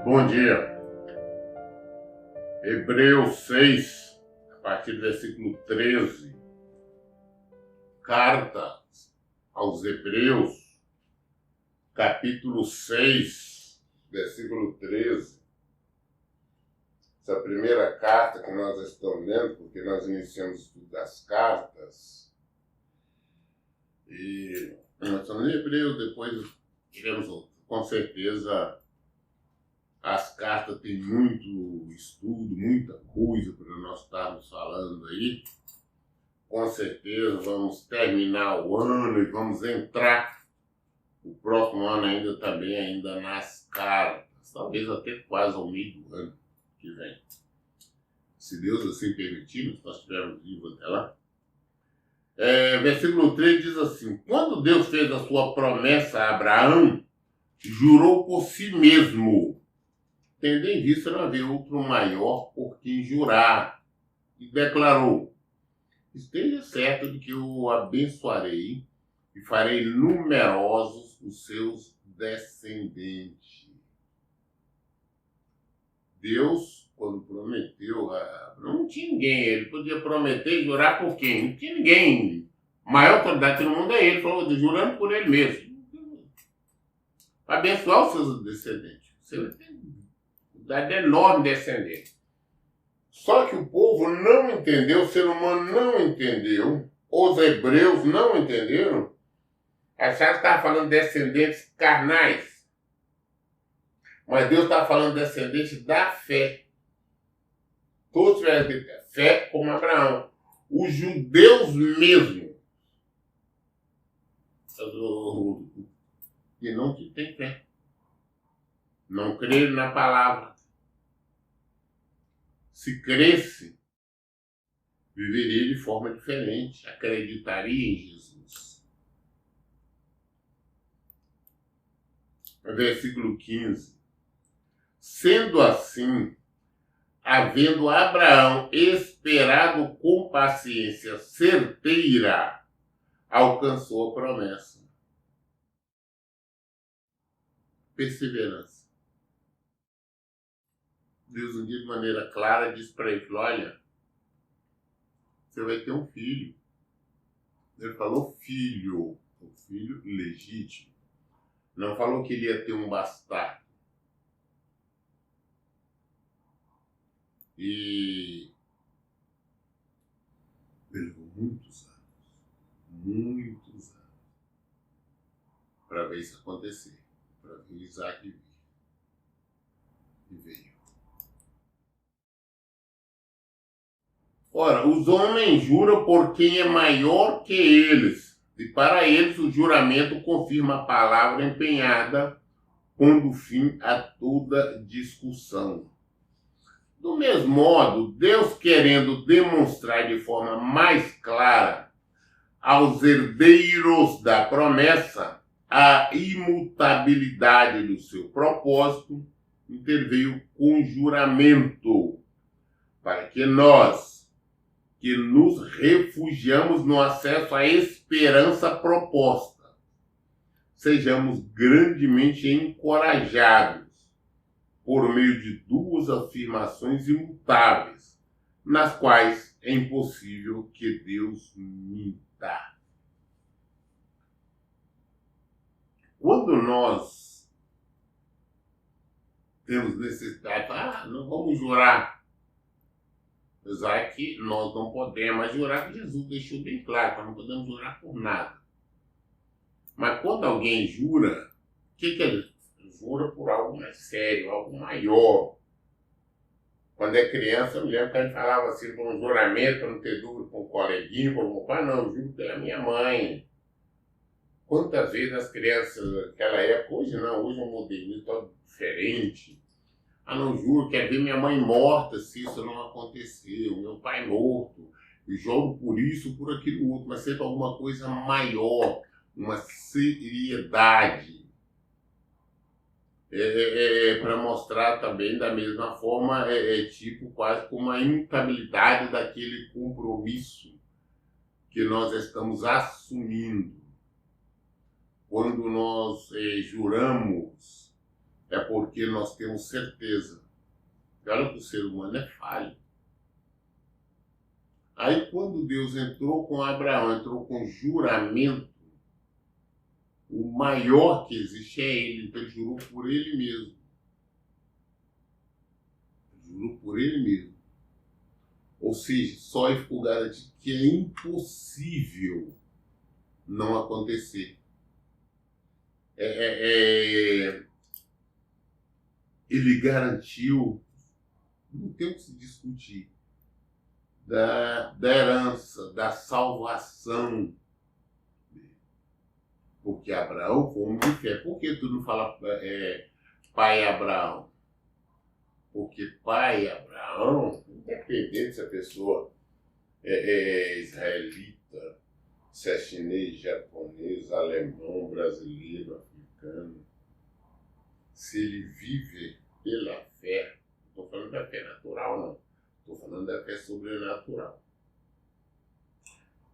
Bom dia. Hebreus 6, a partir do versículo 13. Carta aos Hebreus, capítulo 6, versículo 13. Essa primeira carta que nós estamos lendo, porque nós iniciamos o estudo das cartas. E nós estamos em Hebreus, depois tivemos, com certeza, as cartas têm muito estudo, muita coisa para nós estarmos falando aí. Com certeza vamos terminar o ano e vamos entrar o próximo ano ainda nas cartas. Talvez até quase ao meio do ano que vem. Se Deus assim permitir, nós estivermos vivos até lá. Versículo 3 diz assim: quando Deus fez a sua promessa a Abraão, jurou por si mesmo, tendo em vista não haver outro maior por quem jurar, e declarou: esteja certo de que eu o abençoarei e farei numerosos os seus descendentes. Deus, quando prometeu, não tinha ninguém, ele podia prometer e jurar por quem? Não tinha ninguém. A maior autoridade do mundo é ele, falou, jurando por ele mesmo. Para abençoar os seus descendentes. Você tem quantidade enorme de descendentes. Só que o povo não entendeu, o ser humano não entendeu, os hebreus não entenderam. Acharam que estava falando de descendentes carnais. Mas Deus está falando de descendentes da fé. Todos tiveram fé como Abraão. Os judeus mesmo. Que não têm fé. Não creram na palavra. Se cresce, viveria de forma diferente, acreditaria em Jesus. Versículo 15. Sendo assim, havendo Abraão esperado com paciência certeira, alcançou a promessa. Perseverança. Deus um dia de maneira clara disse para ele, olha, você vai ter um filho. Ele falou filho, um filho legítimo. Não falou que ele ia ter um bastardo. E ele levou muitos anos, para ver isso acontecer, para ver Isaac vir. E veio. Ora, os homens juram por quem é maior que eles, e para eles o juramento confirma a palavra empenhada, pondo fim a toda discussão. Do mesmo modo, Deus querendo demonstrar de forma mais clara aos herdeiros da promessa a imutabilidade do seu propósito, interveio com juramento, para que nós, que nos refugiamos no acesso à esperança proposta, sejamos grandemente encorajados por meio de duas afirmações imutáveis, nas quais é impossível que Deus minta. Quando nós temos necessidade, não vamos jurar, apesar que nós não podemos jurar, que Jesus deixou bem claro, nós não podemos jurar por nada. Mas quando alguém jura, o que ele jura por algo mais sério, algo maior. Quando é criança, eu me lembro que a gente falava assim, por um juramento, para não ter dúvida com um coleguinha, para o pai, não, eu juro pela minha mãe. Quantas vezes as crianças naquela época, hoje não, hoje é um modernismo todo diferente. Não juro, quero ver minha mãe morta se isso não aconteceu, meu pai morto, eu jogo por isso, por aquilo outro, mas sempre alguma coisa maior, uma seriedade. para mostrar também da mesma forma, tipo quase como a imutabilidade daquele compromisso que nós estamos assumindo. Quando nós juramos, é porque nós temos certeza. Olha que o ser humano é falho. Aí quando Deus entrou com Abraão, entrou com juramento, o maior que existe é ele, então ele jurou por ele mesmo. Jurou por ele mesmo. Ou seja, só ele ficou garantido que é impossível não acontecer. Ele garantiu, não tem o que se discutir, da herança, da salvação. Porque Abraão foi homem de fé. Por que tu não fala pai Abraão? Porque pai Abraão, independente se a pessoa é israelita, se é chinês, japonês, alemão, brasileiro, africano, se ele vive pela fé, não estou falando da fé natural, não. Estou falando da fé sobrenatural.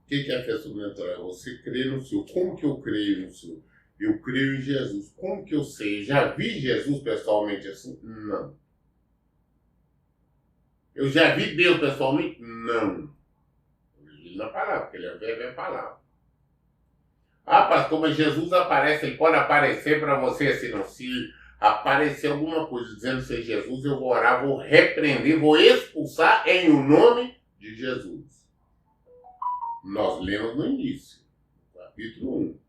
O que é a fé sobrenatural? Você crê no Senhor. Como que eu creio no Senhor? Eu creio em Jesus. Como que eu sei? Já vi Jesus pessoalmente assim? Não. Eu já vi Deus pessoalmente? Não. Eu vi ele na palavra, porque ele é verbo e a palavra. Ah, pastor, mas Jesus aparece, ele pode aparecer para você assim, não. Se aparecer alguma coisa dizendo ser Jesus, eu vou orar, vou repreender, vou expulsar em o nome de Jesus. Nós lemos no início, capítulo 1.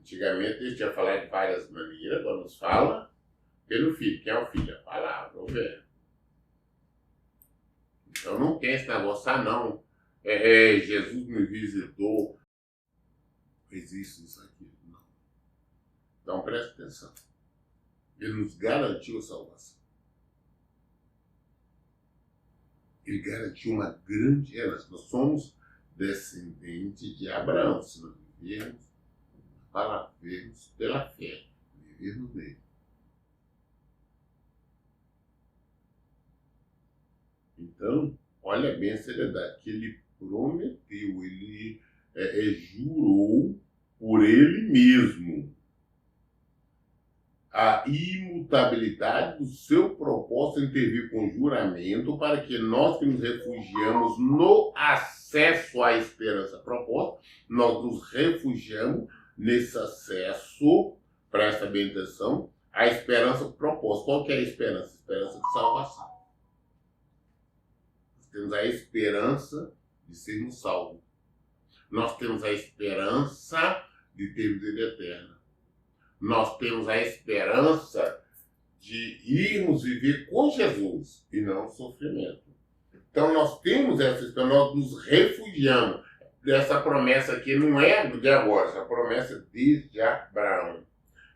Antigamente ele tinha falado de várias maneiras, agora nos fala pelo Filho. Quem é o Filho? A palavra, o verbo. Então não tem esse negócio, não. Jesus me visitou. Existe isso aqui. Não. Então preste atenção. Ele nos garantiu a salvação. Ele garantiu uma grande herança. Nós somos descendentes de Abraão, se nós vivermos para vermos pela fé, vivermos nele. Então, olha bem a seriedade, que ele prometeu, ele jurou por ele mesmo a imutabilidade do seu propósito em intervir com juramento para que nós que nos refugiamos no acesso à esperança proposta, nós nos refugiamos nesse acesso, presta bem atenção, à esperança proposta. Qual que é a esperança? A esperança de salvação. Nós temos a esperança de sermos salvos. Nós temos a esperança de ter vida eterna. Nós temos a esperança de irmos viver com Jesus e não sofrimento. Então nós temos essa esperança, nós nos refugiamos. Essa promessa aqui não é de agora, essa promessa é desde Abraão.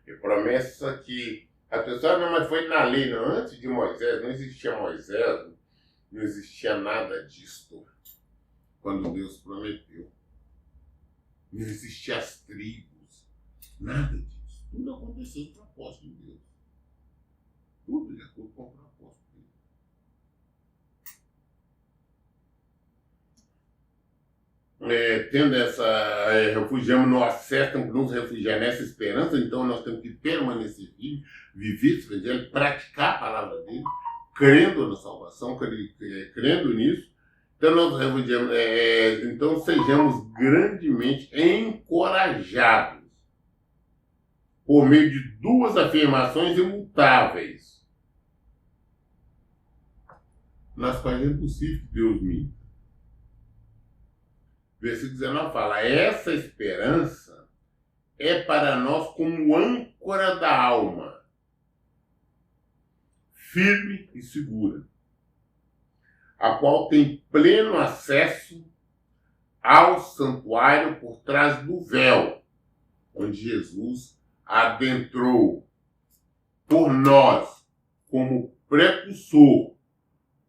É promessa que a pessoa não, mas foi na lei, não, antes de Moisés, não existia Moisés, não existia nada disto quando Deus prometeu. Não existiam as tribos, nada disso. Tudo aconteceu com o propósito de Deus. Tudo de acordo com o propósito de Deus. Tendo essa, refugiamos no acesso, temos que nos refugiar nessa esperança, então nós temos que permanecer firmes, viver esse evangelho, praticar a palavra dele, crendo na salvação, crendo nisso. Então nós refugiamos, então sejamos grandemente encorajados por meio de duas afirmações imutáveis, nas quais é impossível que Deus minta. Versículo 19 fala, essa esperança é para nós como âncora da alma, firme e segura, a qual tem pleno acesso ao santuário por trás do véu, onde Jesus adentrou por nós como precursor,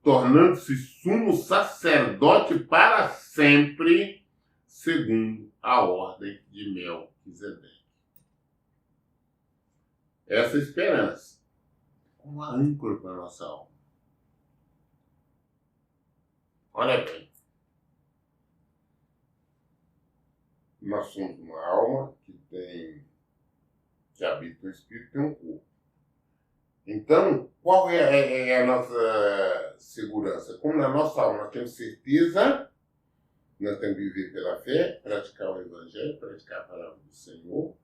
tornando-se sumo sacerdote para sempre, segundo a ordem de Melquisedeque. essa esperança como uma âncora para a nossa alma. Olha bem, nós somos uma alma que habita um espírito e tem um corpo. Então, qual é a nossa segurança? Como na nossa alma nós temos certeza, nós temos que viver pela fé, praticar o Evangelho, praticar a palavra do Senhor,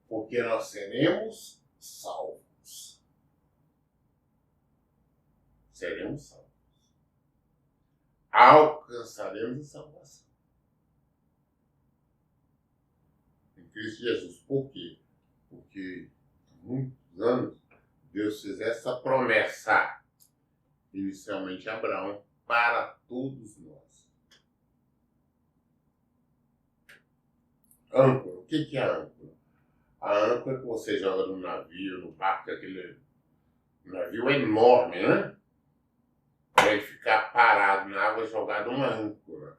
porque nós seremos salvos. Seremos salvos. Alcançaremos a salvação. Em Cristo Jesus. Por quê? Porque há muitos anos Deus fez essa promessa, inicialmente a Abraão, para todos nós. Âncora. O que é a âncora? A âncora é que você joga no navio, no barco, aquele navio enorme, né? Para ele ficar parado na água, jogado uma âncora.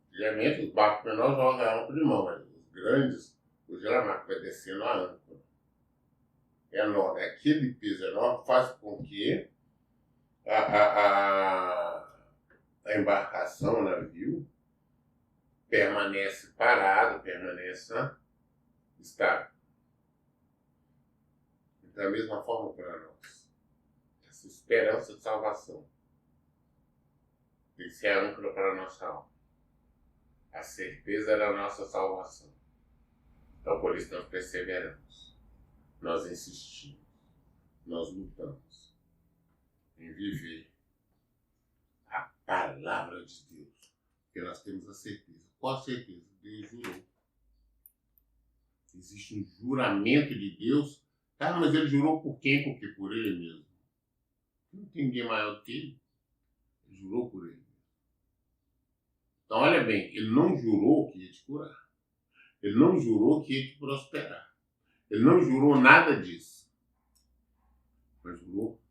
Antigamente os barcos menores jogam a âncora de mão, mas os grandes, o Gelamac vai descendo a âncora. É enorme. Aquele peso enorme faz com que a embarcação, o navio, permanece parado, permanece estável. Da mesma forma para nós. Essa esperança de salvação tem que ser a âncora para a nossa alma. A certeza da nossa salvação. Então por isso nós perseveramos. Nós insistimos. Nós lutamos em viver a palavra de Deus. Porque nós temos a certeza. Qual a certeza? Deus jurou. Existe um juramento de Deus. Ah, mas ele jurou por quem? Porque por ele mesmo. Não tem ninguém maior que ele. Ele jurou por ele. Então, olha bem, ele não jurou que ia te curar. Ele não jurou que ia te prosperar. Ele não jurou nada disso. Mas jurou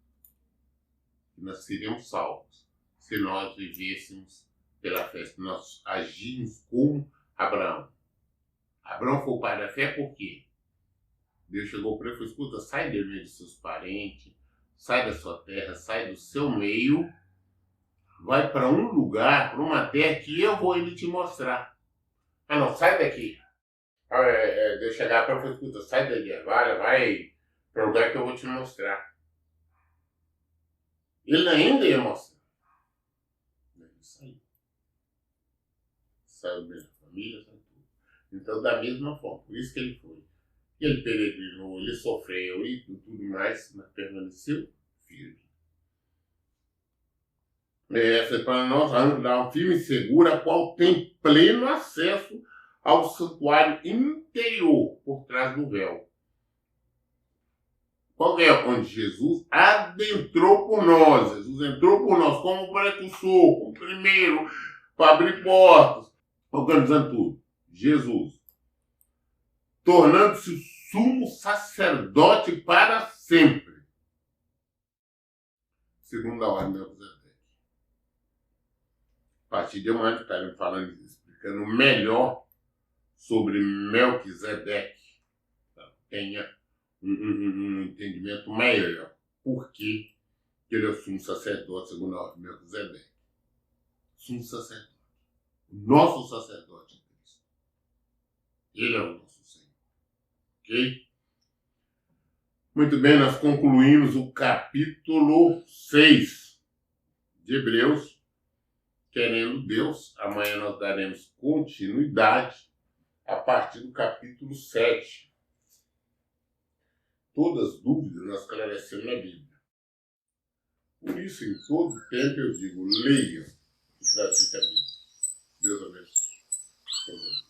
que nós seríamos salvos se nós vivêssemos pela fé, se nós agirmos como Abraão. Abraão foi o pai da fé por quê? Deus chegou para ele e falou, escuta, sai do meio dos seus parentes, sai da sua terra, sai do seu meio, vai para um lugar, para uma terra que eu vou ele te mostrar. Ah não, sai daqui. Deus chegar para ele e falou, escuta, sai daqui, vai para o lugar que eu vou te mostrar. Ele ainda ia mostrar. Ele saiu. Saiu da minha família, saiu tudo. Então, da mesma forma, por isso que ele foi. Ele peregrinou, ele sofreu e tudo mais, mas permaneceu firme. Essa é para nós andar firme e segura, a qual tem pleno acesso ao santuário interior, por trás do véu. Qual é? Onde Jesus adentrou por nós. Jesus entrou por nós como precursor, como primeiro, para abrir portas, organizando tudo. Jesus. Tornando-se o sumo sacerdote para sempre. Segundo a ordem de Melquisedeque. A partir de amanhã estaremos falando, explicando melhor sobre Melquisedeque. Tenha um entendimento maior. Por que ele é o sumo sacerdote, segundo a ordem de Melquisedeque? Sumo sacerdote. O nosso sacerdote é Cristo. Ele é o nosso Senhor. Ok? Muito bem, nós concluímos o capítulo 6 de Hebreus. Querendo Deus, amanhã nós daremos continuidade a partir do capítulo 7. Todas as dúvidas nós esclarecemos na Bíblia. Por isso, em todo tempo eu digo, leiam e pratiquem a Bíblia. Deus abençoe.